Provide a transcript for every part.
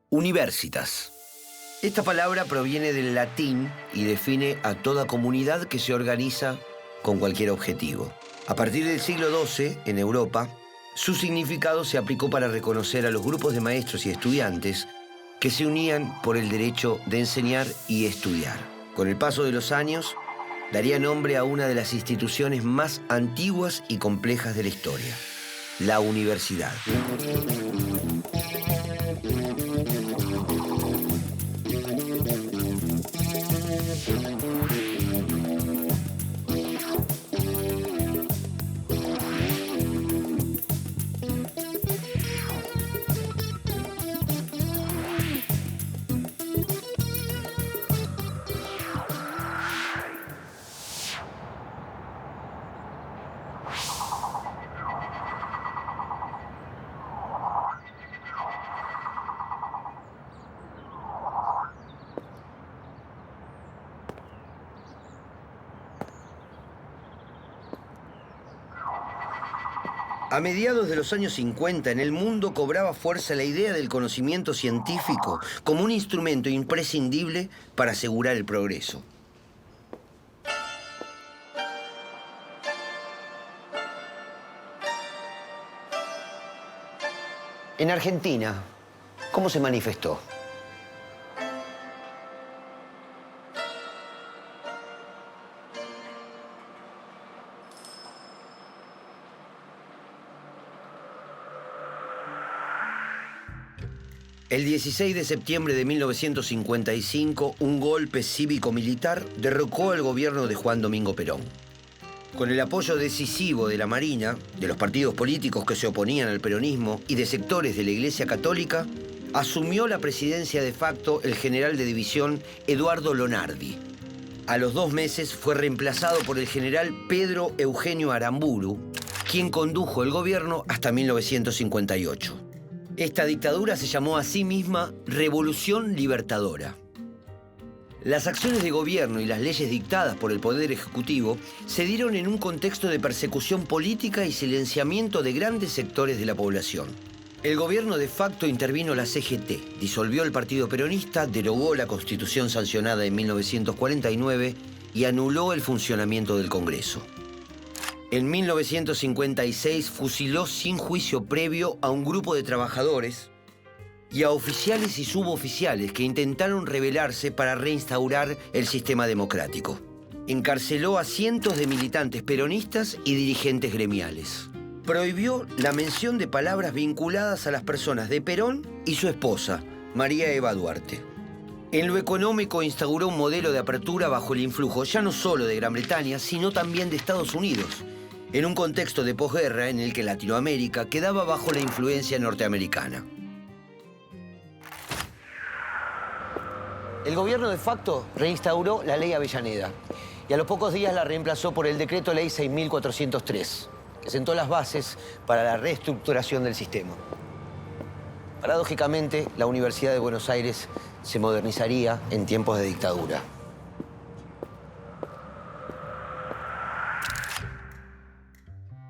Universitas. Esta palabra proviene del latín y define a toda comunidad que se organiza con cualquier objetivo. A partir del siglo XII, en Europa, su significado se aplicó para reconocer a los grupos de maestros y estudiantes que se unían por el derecho de enseñar y estudiar. Con el paso de los años, daría nombre a una de las instituciones más antiguas y complejas de la historia, la universidad. A mediados de los años 50, en el mundo cobraba fuerza la idea del conocimiento científico como un instrumento imprescindible para asegurar el progreso. En Argentina, ¿cómo se manifestó? El 16 de septiembre de 1955, un golpe cívico-militar derrocó al gobierno de Juan Domingo Perón. Con el apoyo decisivo de la Marina, de los partidos políticos que se oponían al peronismo y de sectores de la Iglesia Católica, asumió la presidencia de facto el general de división Eduardo Lonardi. A los 2 meses fue reemplazado por el general Pedro Eugenio Aramburu, quien condujo el gobierno hasta 1958. Esta dictadura se llamó a sí misma Revolución Libertadora. Las acciones de gobierno y las leyes dictadas por el Poder Ejecutivo se dieron en un contexto de persecución política y silenciamiento de grandes sectores de la población. El gobierno de facto intervino la CGT, disolvió el Partido Peronista, derogó la Constitución sancionada en 1949 y anuló el funcionamiento del Congreso. En 1956 fusiló sin juicio previo a un grupo de trabajadores y a oficiales y suboficiales que intentaron rebelarse para reinstaurar el sistema democrático. Encarceló a cientos de militantes peronistas y dirigentes gremiales. Prohibió la mención de palabras vinculadas a las personas de Perón y su esposa, María Eva Duarte. En lo económico instauró un modelo de apertura bajo el influjo ya no solo de Gran Bretaña, sino también de Estados Unidos, en un contexto de posguerra en el que Latinoamérica quedaba bajo la influencia norteamericana. El gobierno de facto reinstauró la ley Avellaneda y a los pocos días la reemplazó por el decreto ley 6.403, que sentó las bases para la reestructuración del sistema. Paradójicamente, la Universidad de Buenos Aires se modernizaría en tiempos de dictadura.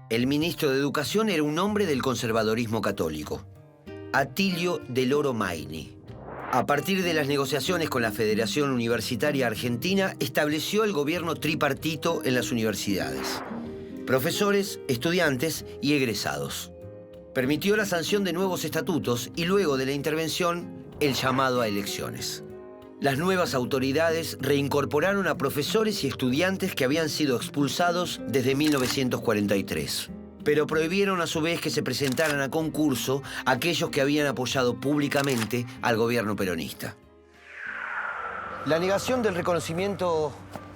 El ministro de Educación era un hombre del conservadorismo católico, Atilio del Oro Maini. A partir de las negociaciones con la Federación Universitaria Argentina, estableció el gobierno tripartito en las universidades. profesores, estudiantes y egresados. Permitió la sanción de nuevos estatutos y luego de la intervención, el llamado a elecciones. Las nuevas autoridades reincorporaron a profesores y estudiantes que habían sido expulsados desde 1943, pero prohibieron a su vez que se presentaran a concurso aquellos que habían apoyado públicamente al gobierno peronista. La negación del reconocimiento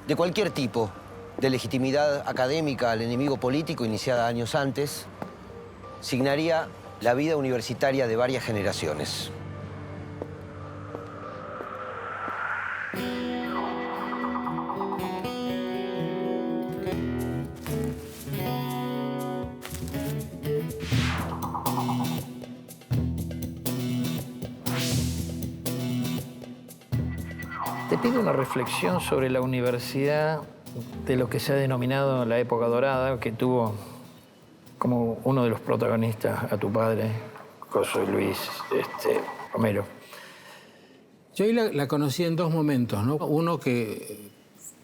de cualquier tipo de legitimidad académica al enemigo político iniciada años antes signaría la vida universitaria de varias generaciones. Te pido una reflexión sobre la universidad de lo que se ha denominado la época dorada, que tuvo como uno de los protagonistas a tu padre, José Luis Romero. Yo ahí la conocí en dos momentos, ¿no? Uno que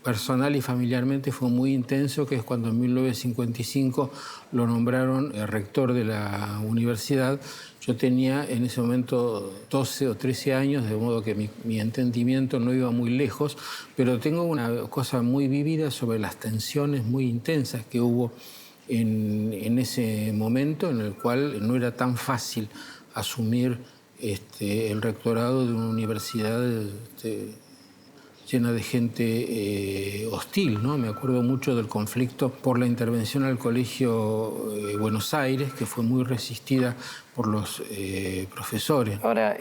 personal y familiarmente fue muy intenso, que es cuando en 1955 lo nombraron rector de la universidad. Yo tenía en ese momento 12 o 13 años, de modo que mi entendimiento no iba muy lejos, pero tengo una cosa muy vívida sobre las tensiones muy intensas que hubo en ese momento, en el cual no era tan fácil asumir el rectorado de una universidad llena de gente hostil, ¿no? Me acuerdo mucho del conflicto por la intervención al Colegio Buenos Aires, que fue muy resistida por los profesores. Ahora,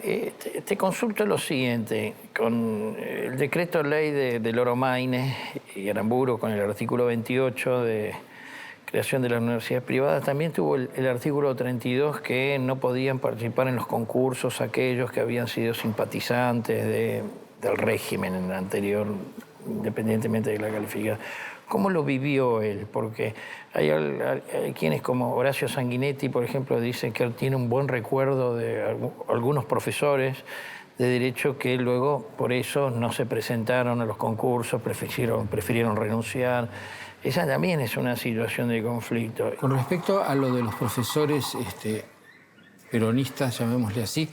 te consulto lo siguiente. Con el decreto ley de Loro Maine y Aramburu, con el artículo 28 de creación de las universidades privadas, también tuvo el artículo 32 que no podían participar en los concursos aquellos que habían sido simpatizantes del régimen anterior, independientemente de la calificación. ¿Cómo lo vivió él? Porque hay quienes como Horacio Sanguinetti, por ejemplo, dicen que él tiene un buen recuerdo de algunos profesores de derecho que luego por eso no se presentaron a los concursos, prefirieron renunciar. Esa también es una situación de conflicto. Con respecto a lo de los profesores peronistas, llamémosle así,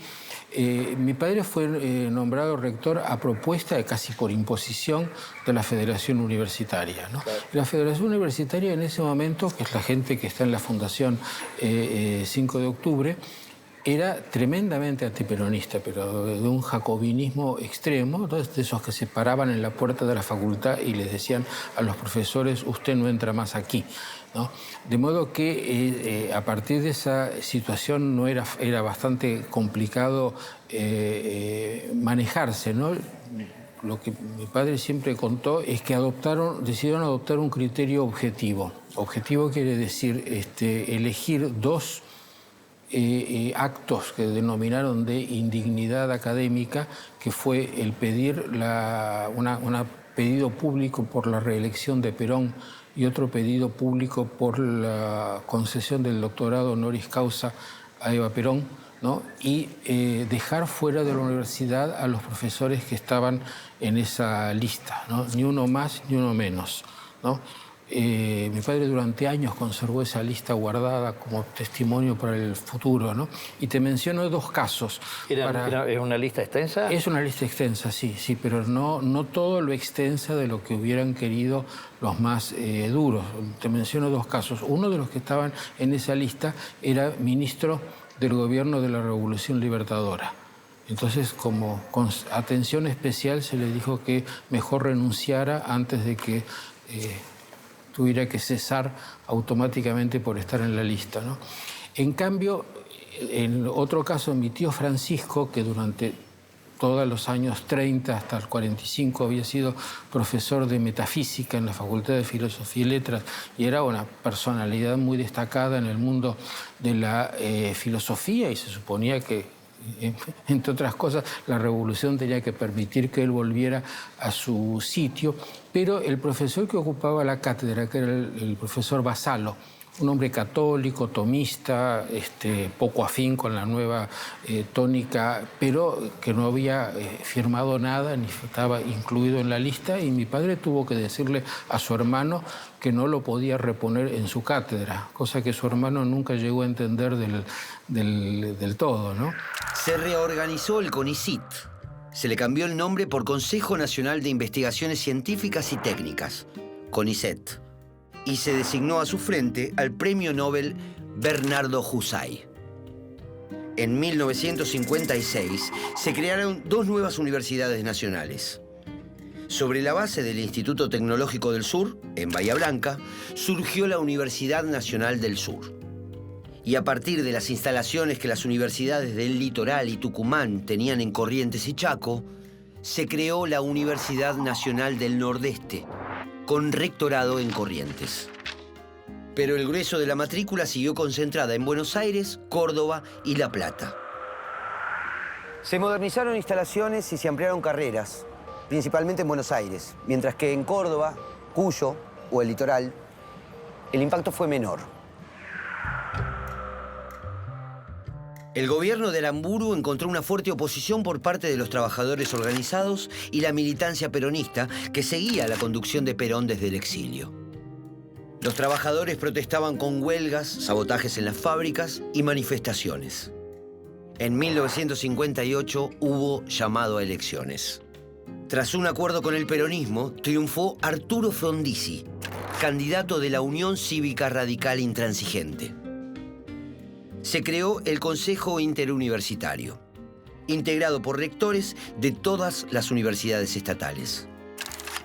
mi padre fue nombrado rector a propuesta, casi por imposición, de la Federación Universitaria, ¿no? Claro. La Federación Universitaria en ese momento, que es la gente que está en la Fundación 5 de Octubre, era tremendamente antiperonista, pero de un jacobinismo extremo, ¿no? De esos que se paraban en la puerta de la facultad y les decían a los profesores, usted no entra más aquí, ¿no? De modo que a partir de esa situación era bastante complicado manejarse, ¿no? Lo que mi padre siempre contó es que decidieron adoptar un criterio objetivo. Objetivo quiere decir elegir dos actos que denominaron de indignidad académica, que fue el pedir un pedido público por la reelección de Perón y otro pedido público por la concesión del doctorado honoris causa a Eva Perón, ¿no? Y dejar fuera de la universidad a los profesores que estaban en esa lista, ¿no? Ni uno más ni uno menos, ¿no? Mi padre durante años conservó esa lista guardada como testimonio para el futuro, ¿no? Y te menciono dos casos. ¿Es una lista extensa? Es una lista extensa, sí, pero no todo lo extensa de lo que hubieran querido los más duros. Te menciono dos casos. Uno de los que estaban en esa lista era ministro del gobierno de la Revolución Libertadora. Entonces, como con atención especial, se le dijo que mejor renunciara antes de que tuviera que cesar automáticamente por estar en la lista, ¿no? En cambio, en otro caso, mi tío Francisco, que durante todos los años 30 hasta el 45 había sido profesor de metafísica en la Facultad de Filosofía y Letras y era una personalidad muy destacada en el mundo de la filosofía, y se suponía que, entre otras cosas, la revolución tenía que permitir que él volviera a su sitio, pero el profesor que ocupaba la cátedra, que era el profesor Basalo, un hombre católico, tomista, poco afín con la nueva tónica, pero que no había firmado nada ni estaba incluido en la lista, y mi padre tuvo que decirle a su hermano que no lo podía reponer en su cátedra, cosa que su hermano nunca llegó a entender del todo, ¿no? Se reorganizó el CONICIT. Se le cambió el nombre por Consejo Nacional de Investigaciones Científicas y Técnicas, CONICET, y se designó a su frente al Premio Nobel Bernardo Husay. En 1956 se crearon 2 nuevas universidades nacionales. Sobre la base del Instituto Tecnológico del Sur, en Bahía Blanca, surgió la Universidad Nacional del Sur. Y a partir de las instalaciones que las universidades del Litoral y Tucumán tenían en Corrientes y Chaco, se creó la Universidad Nacional del Nordeste, con rectorado en Corrientes. Pero el grueso de la matrícula siguió concentrada en Buenos Aires, Córdoba y La Plata. Se modernizaron instalaciones y se ampliaron carreras, principalmente en Buenos Aires, mientras que en Córdoba, Cuyo o el Litoral, el impacto fue menor. El gobierno de Aramburu encontró una fuerte oposición por parte de los trabajadores organizados y la militancia peronista que seguía la conducción de Perón desde el exilio. Los trabajadores protestaban con huelgas, sabotajes en las fábricas y manifestaciones. En 1958 hubo llamado a elecciones. Tras un acuerdo con el peronismo, triunfó Arturo Frondizi, candidato de la Unión Cívica Radical Intransigente. Se creó el Consejo Interuniversitario, integrado por rectores de todas las universidades estatales.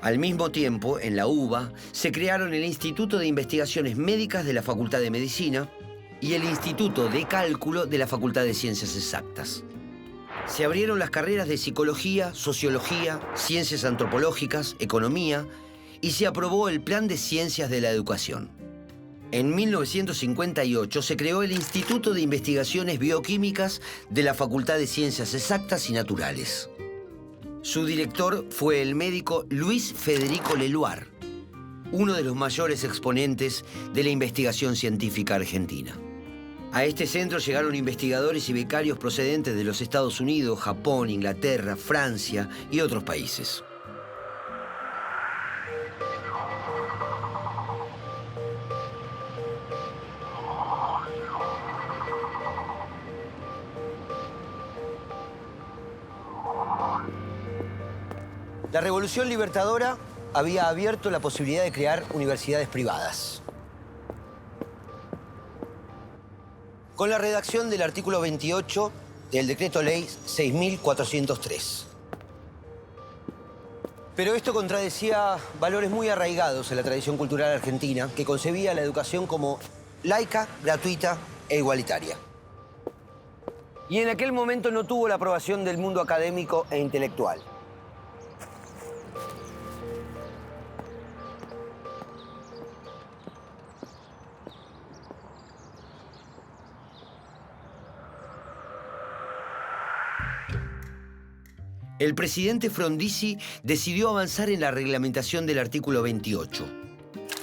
Al mismo tiempo, en la UBA, se crearon el Instituto de Investigaciones Médicas de la Facultad de Medicina y el Instituto de Cálculo de la Facultad de Ciencias Exactas. Se abrieron las carreras de Psicología, Sociología, Ciencias Antropológicas, Economía, y se aprobó el Plan de Ciencias de la Educación. En 1958 se creó el Instituto de Investigaciones Bioquímicas de la Facultad de Ciencias Exactas y Naturales. Su director fue el médico Luis Federico Leluar, uno de los mayores exponentes de la investigación científica argentina. A este centro llegaron investigadores y becarios procedentes de los Estados Unidos, Japón, Inglaterra, Francia y otros países. La Revolución Libertadora había abierto la posibilidad de crear universidades privadas. Con la redacción del artículo 28 del Decreto Ley 6.403. Pero esto contradecía valores muy arraigados en la tradición cultural argentina, que concebía la educación como laica, gratuita e igualitaria. Y en aquel momento no tuvo la aprobación del mundo académico e intelectual. El presidente Frondizi decidió avanzar en la reglamentación del artículo 28,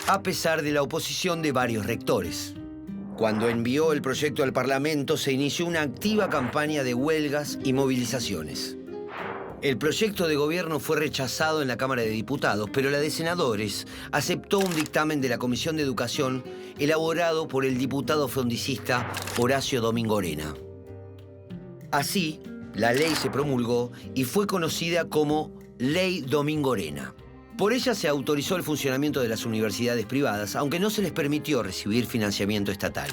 a pesar de la oposición de varios rectores. Cuando envió el proyecto al Parlamento, se inició una activa campaña de huelgas y movilizaciones. El proyecto de gobierno fue rechazado en la Cámara de Diputados, pero la de Senadores aceptó un dictamen de la Comisión de Educación elaborado por el diputado frondicista Horacio Domingorena. Así, la ley se promulgó y fue conocida como Ley Domingorena. Por ella se autorizó el funcionamiento de las universidades privadas, aunque no se les permitió recibir financiamiento estatal.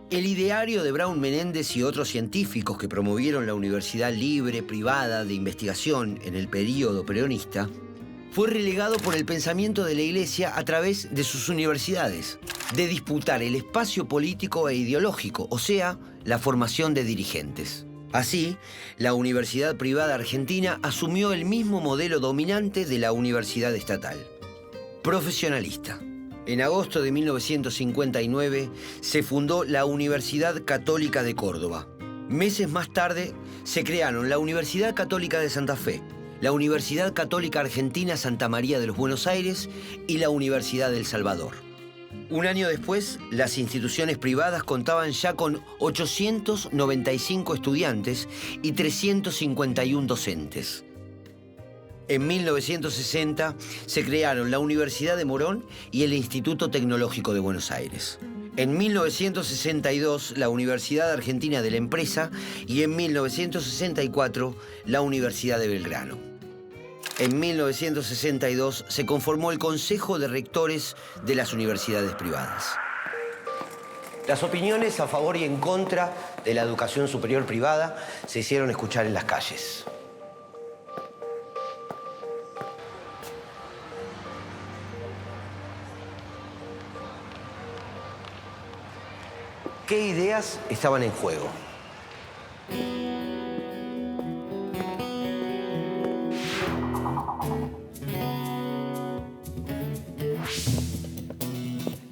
El ideario de Braun Menéndez y otros científicos que promovieron la universidad libre, privada, de investigación en el período peronista, fue relegado por el pensamiento de la Iglesia a través de sus universidades, de disputar el espacio político e ideológico, o sea, la formación de dirigentes. Así, la universidad privada argentina asumió el mismo modelo dominante de la universidad estatal, profesionalista. En agosto de 1959 se fundó la Universidad Católica de Córdoba. Meses más tarde se crearon la Universidad Católica de Santa Fe, la Universidad Católica Argentina Santa María de los Buenos Aires y la Universidad del Salvador. Un año después, las instituciones privadas contaban ya con 895 estudiantes y 351 docentes. En 1960 se crearon la Universidad de Morón y el Instituto Tecnológico de Buenos Aires. En 1962, la Universidad Argentina de la Empresa y en 1964, la Universidad de Belgrano. En 1962 se conformó el Consejo de Rectores de las universidades privadas. Las opiniones a favor y en contra de la educación superior privada se hicieron escuchar en las calles. ¿Qué ideas estaban en juego?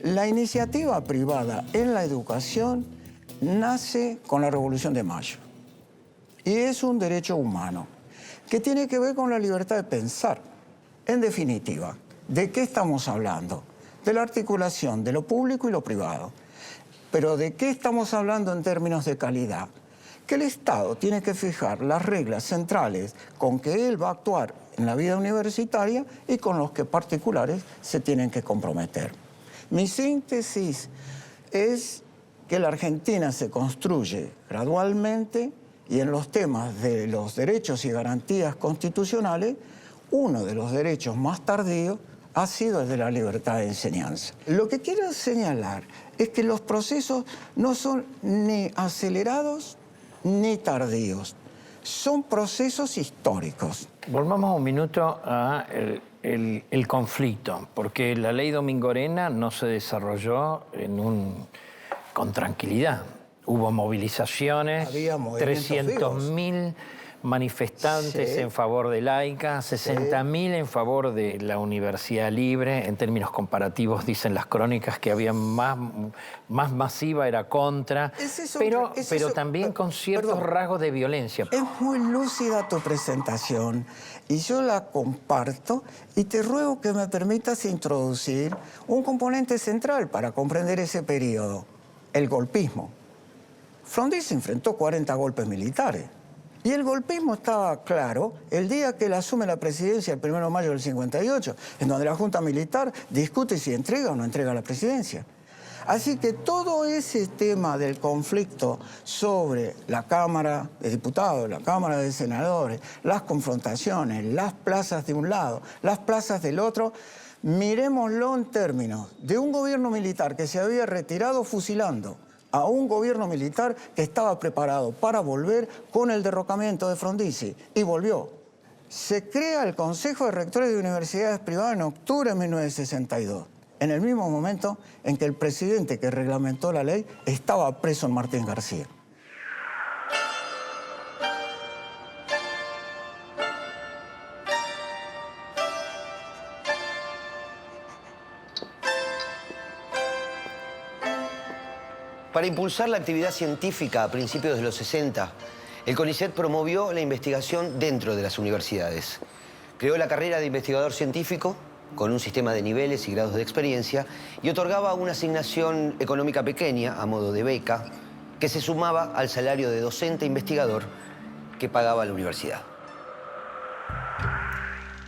La iniciativa privada en la educación nace con la Revolución de Mayo y es un derecho humano que tiene que ver con la libertad de pensar. En definitiva, ¿de qué estamos hablando? De la articulación de lo público y lo privado. Pero ¿de qué estamos hablando en términos de calidad? Que el Estado tiene que fijar las reglas centrales con que él va a actuar en la vida universitaria y con los que particulares se tienen que comprometer. Mi síntesis es que la Argentina se construye gradualmente y en los temas de los derechos y garantías constitucionales, uno de los derechos más tardíos ha sido el de la libertad de enseñanza. Lo que quiero señalar es que los procesos no son ni acelerados ni tardíos, son procesos históricos. Volvamos un minuto a el conflicto, porque la ley Domingorena no se desarrolló con tranquilidad. Hubo movilizaciones, 300.000 manifestantes en favor de laica, 60.000 en favor de la universidad libre. En términos comparativos, dicen las crónicas que había más masiva, era contra, pero también con ciertos rasgos de violencia. Es muy lúcida tu presentación y yo la comparto y te ruego que me permitas introducir un componente central para comprender ese periodo, el golpismo. Frondizi enfrentó 40 golpes militares. Y el golpismo estaba claro el día que él asume la presidencia, el 1 de mayo del 58, en donde la Junta Militar discute si entrega o no entrega la presidencia. Así que todo ese tema del conflicto sobre la Cámara de Diputados, la Cámara de Senadores, las confrontaciones, las plazas de un lado, las plazas del otro, miremoslo en términos de un gobierno militar que se había retirado fusilando a un gobierno militar que estaba preparado para volver con el derrocamiento de Frondizi, y volvió. Se crea el Consejo de Rectores de Universidades Privadas en octubre de 1962, en el mismo momento en que el presidente que reglamentó la ley estaba preso en Martín García. Para impulsar la actividad científica a principios de los 60, el CONICET promovió la investigación dentro de las universidades. Creó la carrera de investigador científico con un sistema de niveles y grados de experiencia y otorgaba una asignación económica pequeña, a modo de beca, que se sumaba al salario de docente investigador que pagaba la universidad.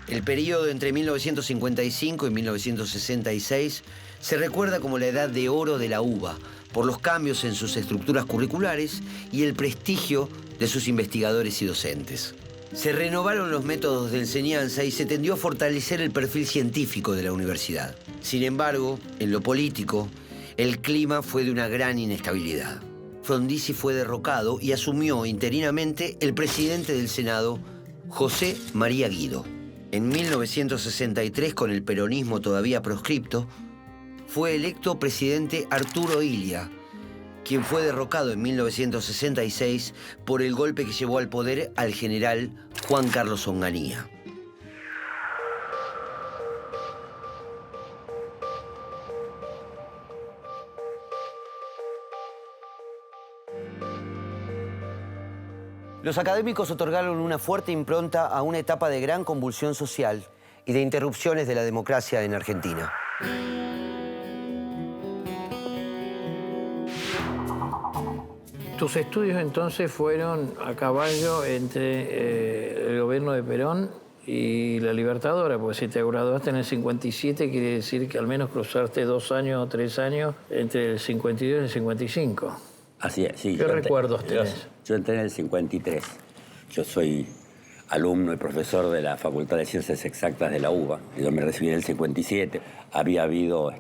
El periodo entre 1955 y 1966 se recuerda como la edad de oro de la UBA, por los cambios en sus estructuras curriculares y el prestigio de sus investigadores y docentes. Se renovaron los métodos de enseñanza y se tendió a fortalecer el perfil científico de la universidad. Sin embargo, en lo político, el clima fue de una gran inestabilidad. Frondizi fue derrocado y asumió interinamente el presidente del Senado, José María Guido. En 1963, con el peronismo todavía proscripto, fue electo presidente Arturo Illia, quien fue derrocado en 1966 por el golpe que llevó al poder al general Juan Carlos Onganía. Los académicos otorgaron una fuerte impronta a una etapa de gran convulsión social y de interrupciones de la democracia en Argentina. Tus estudios entonces fueron a caballo entre el gobierno de Perón y la Libertadora, porque si te graduaste en el 57 quiere decir que al menos cruzaste 2 años o 3 años entre el 52 y el 55. Así es, sí. ¿Qué recuerdos tenés? Yo entré en el 53. Yo soy alumno y profesor de la Facultad de Ciencias Exactas de la UBA. Yo me recibí en el 57. Había habido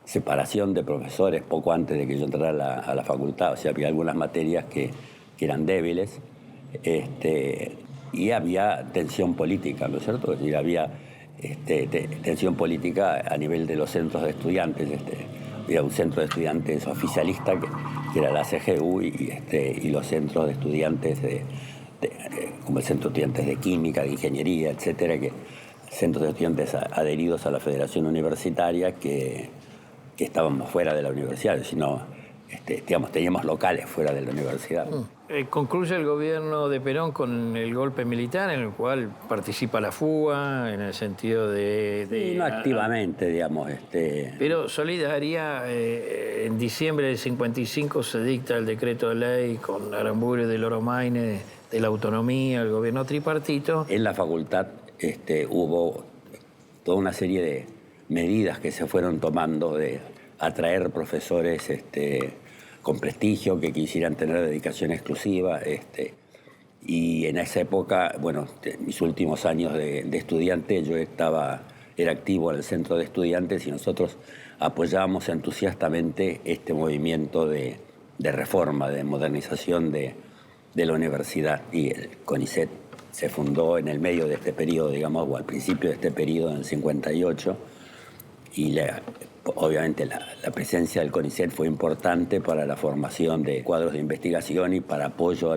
separación de profesores poco antes de que yo entrara a la facultad. O sea, había algunas materias que eran débiles. Y había tensión política, ¿no es cierto? Es decir, había tensión política a nivel de los centros de estudiantes. Había un centro de estudiantes oficialista que era la CGU y los centros de estudiantes como el centro de estudiantes de química, de ingeniería, etcétera, centros de estudiantes adheridos a la Federación Universitaria que estábamos fuera de la universidad, sino teníamos locales fuera de la universidad. Concluye el gobierno de Perón con el golpe militar en el cual participa la fuga, en el sentido de no activamente, digamos. Pero solidaria, en diciembre del 55 se dicta el decreto de ley con Aramburu de Loromaine de la autonomía, el gobierno tripartito. En la facultad hubo toda una serie de medidas que se fueron tomando de atraer profesores con prestigio, que quisieran tener dedicación exclusiva. Y en esa época, bueno, mis últimos años de estudiante, yo era activo en el centro de estudiantes y nosotros apoyábamos entusiastamente este movimiento de reforma, de modernización de la universidad. Y el CONICET se fundó en el medio de este periodo, digamos, o al principio de este periodo, en el 58, y obviamente la presencia del CONICET fue importante para la formación de cuadros de investigación y para apoyo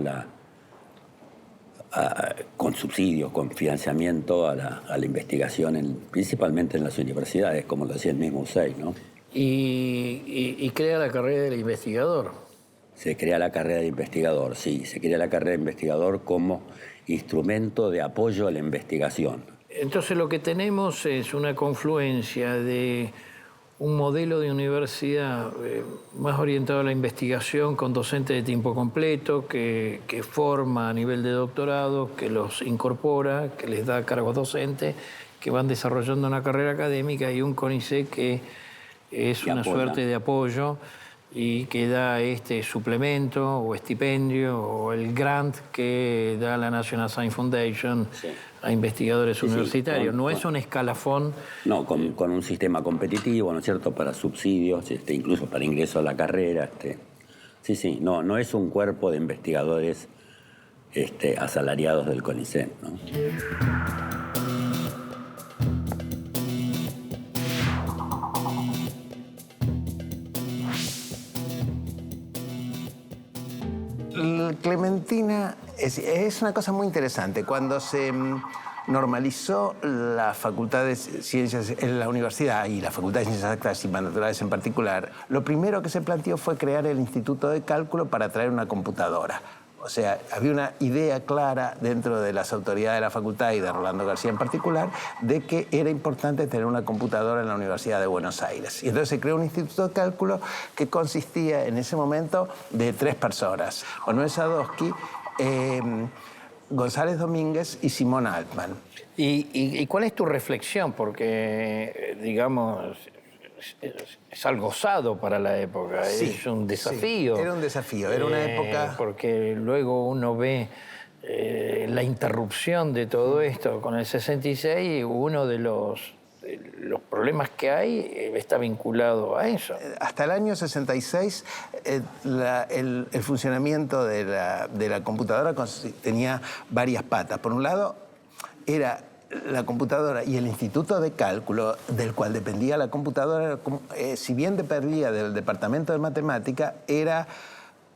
con subsidios, con financiamiento a la investigación, principalmente en las universidades, como lo decía el mismo Hussein, ¿no? Y crea la carrera del investigador. Se crea la carrera de investigador, sí. Se crea la carrera de investigador como instrumento de apoyo a la investigación. Entonces lo que tenemos es una confluencia de un modelo de universidad más orientado a la investigación, con docentes de tiempo completo, que forma a nivel de doctorado, que los incorpora, que les da cargos docentes, que van desarrollando una carrera académica, y un CONICET que es una suerte de apoyo y que da este suplemento o estipendio o el grant que da la National Science Foundation a investigadores universitarios. No es un escalafón. No, con un sistema competitivo, ¿no es cierto?, para subsidios, incluso para ingreso a la carrera. No es un cuerpo de investigadores asalariados del CONICET, ¿no? Clementina es una cosa muy interesante. Cuando se normalizó la Facultad de Ciencias en la universidad y la Facultad de Ciencias Exactas y Naturales en particular, lo primero que se planteó fue crear el Instituto de Cálculo para traer una computadora. O sea, había una idea clara dentro de las autoridades de la facultad y de Rolando García en particular de que era importante tener una computadora en la Universidad de Buenos Aires. Y entonces se creó un instituto de cálculo que consistía en ese momento de 3 personas: Manuel Sadowski, González Domínguez y Simón Altman. ¿Y cuál es tu reflexión? Porque, digamos, es algo osado para la época, sí, es un desafío. Sí, era un desafío, era una época... Porque luego uno ve la interrupción de todo esto con el 66 y uno de los problemas que hay está vinculado a eso. Hasta el año 66 el funcionamiento de la computadora tenía varias patas. Por un lado, era la computadora y el Instituto de Cálculo, del cual dependía la computadora, si bien dependía del Departamento de Matemática, era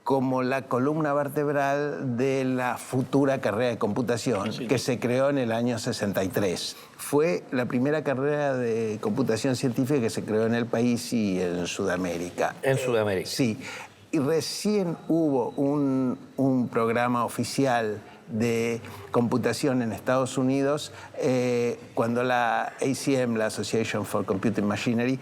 como la columna vertebral de la futura carrera de computación, que se creó en el año 63. Fue la primera carrera de computación científica que se creó en el país y en Sudamérica. En Sudamérica. Sí. Y recién hubo un programa oficial de computación en Estados Unidos cuando la ACM, la Association for Computing Machinery,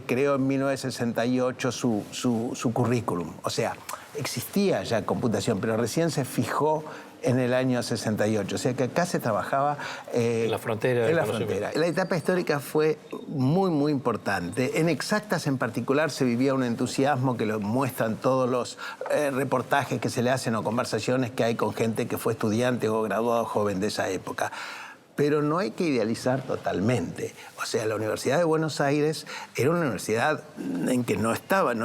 creó en 1968 su currículum. O sea, existía ya computación, pero recién se fijó en el año 68. O sea que acá se trabajaba en la frontera. En la frontera. La etapa histórica fue muy, muy importante. En Exactas en particular se vivía un entusiasmo que lo muestran todos los reportajes que se le hacen o conversaciones que hay con gente que fue estudiante o graduado joven de esa época. Pero no hay que idealizar totalmente. O sea, la Universidad de Buenos Aires era una universidad en que no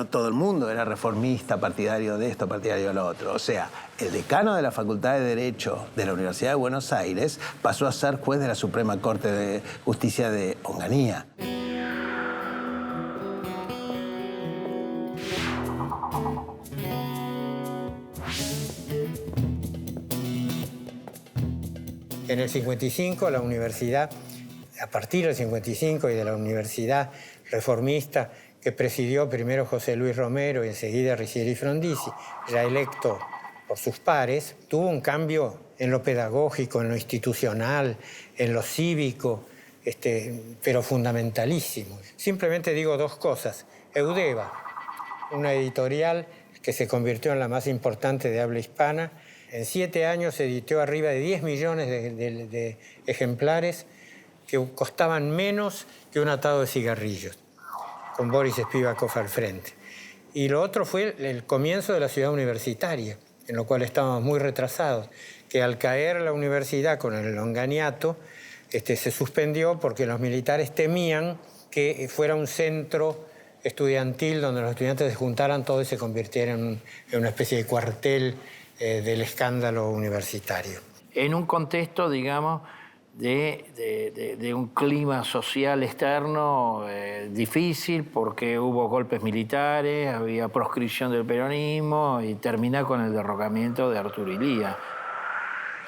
todo el mundo era reformista, partidario de esto, partidario de lo otro. O sea, el decano de la Facultad de Derecho de la Universidad de Buenos Aires pasó a ser juez de la Suprema Corte de Justicia de Onganía. En el 55 la universidad, a partir del 55 y de la universidad reformista que presidió primero José Luis Romero y enseguida Ricieri Frondizi, ya electo por sus pares, tuvo un cambio en lo pedagógico, en lo institucional, en lo cívico, pero fundamentalísimo. Simplemente digo dos cosas. Eudeva, una editorial que se convirtió en la más importante de habla hispana. En 7 años se editó arriba de 10 millones de ejemplares que costaban menos que un atado de cigarrillos, con Boris Spivakov al frente. Y lo otro fue el comienzo de la ciudad universitaria, en lo cual estábamos muy retrasados, que al caer la universidad con el longaniato, se suspendió porque los militares temían que fuera un centro estudiantil donde los estudiantes se juntaran todos y se convirtieran en una especie de cuartel del escándalo universitario. En un contexto, digamos, de un clima social externo difícil, porque hubo golpes militares, había proscripción del peronismo y termina con el derrocamiento de Arturo Illia.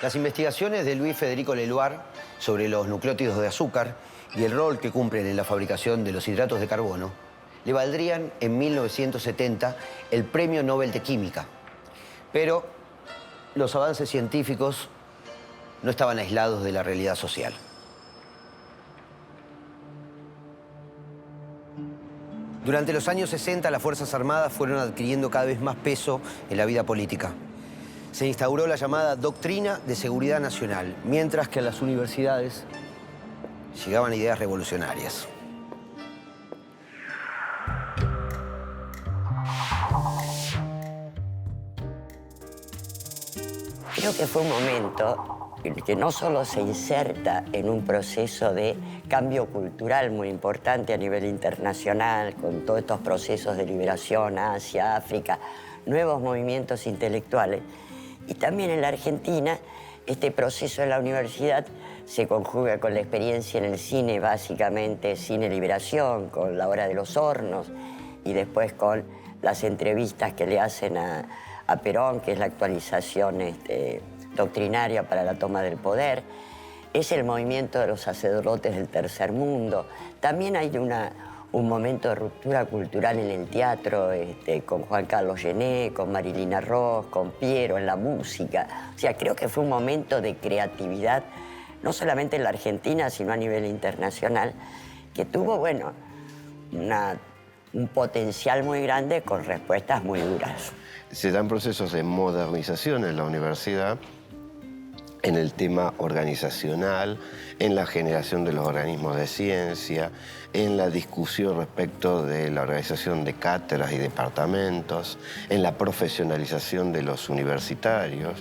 Las investigaciones de Luis Federico Leloir sobre los nucleótidos de azúcar y el rol que cumplen en la fabricación de los hidratos de carbono le valdrían en 1970 el Premio Nobel de Química. Pero los avances científicos no estaban aislados de la realidad social. Durante los años 60, las Fuerzas Armadas fueron adquiriendo cada vez más peso en la vida política. Se instauró la llamada Doctrina de Seguridad Nacional, mientras que a las universidades llegaban ideas revolucionarias. Creo que fue un momento en el que no solo se inserta en un proceso de cambio cultural muy importante a nivel internacional, con todos estos procesos de liberación, Asia, África, nuevos movimientos intelectuales, y también en la Argentina este proceso en la universidad se conjuga con la experiencia en el cine, básicamente Cine Liberación, con La Hora de los Hornos, y después con las entrevistas que le hacen a Perón, que es la actualización doctrinaria para la toma del poder. Es el movimiento de los sacerdotes del tercer mundo. También hay un momento de ruptura cultural en el teatro, con Juan Carlos Gené, con Marilina Ross, con Piero, en la música. O sea, creo que fue un momento de creatividad, no solamente en la Argentina, sino a nivel internacional, que tuvo, bueno, un potencial muy grande con respuestas muy duras. Se dan procesos de modernización en la universidad, en el tema organizacional, en la generación de los organismos de ciencia, en la discusión respecto de la organización de cátedras y departamentos, en la profesionalización de los universitarios,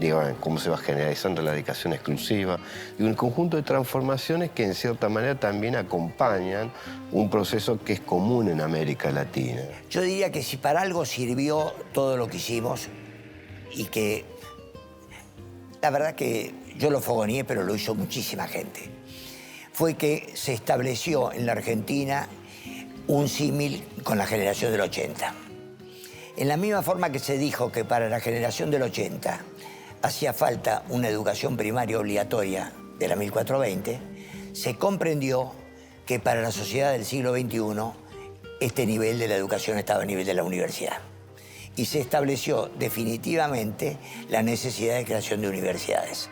digo, en cómo se va generalizando la dedicación exclusiva, y un conjunto de transformaciones que en cierta manera también acompañan un proceso que es común en América Latina. Yo diría que si para algo sirvió todo lo que hicimos, y que la verdad que yo lo fogoneé, pero lo hizo muchísima gente, fue que se estableció en la Argentina un símil con la generación del 80. En la misma forma que se dijo que para la generación del 80 hacía falta una educación primaria obligatoria de la 1420, se comprendió que para la sociedad del siglo XXI este nivel de la educación estaba a nivel de la universidad. y se estableció definitivamente la necesidad de creación de universidades.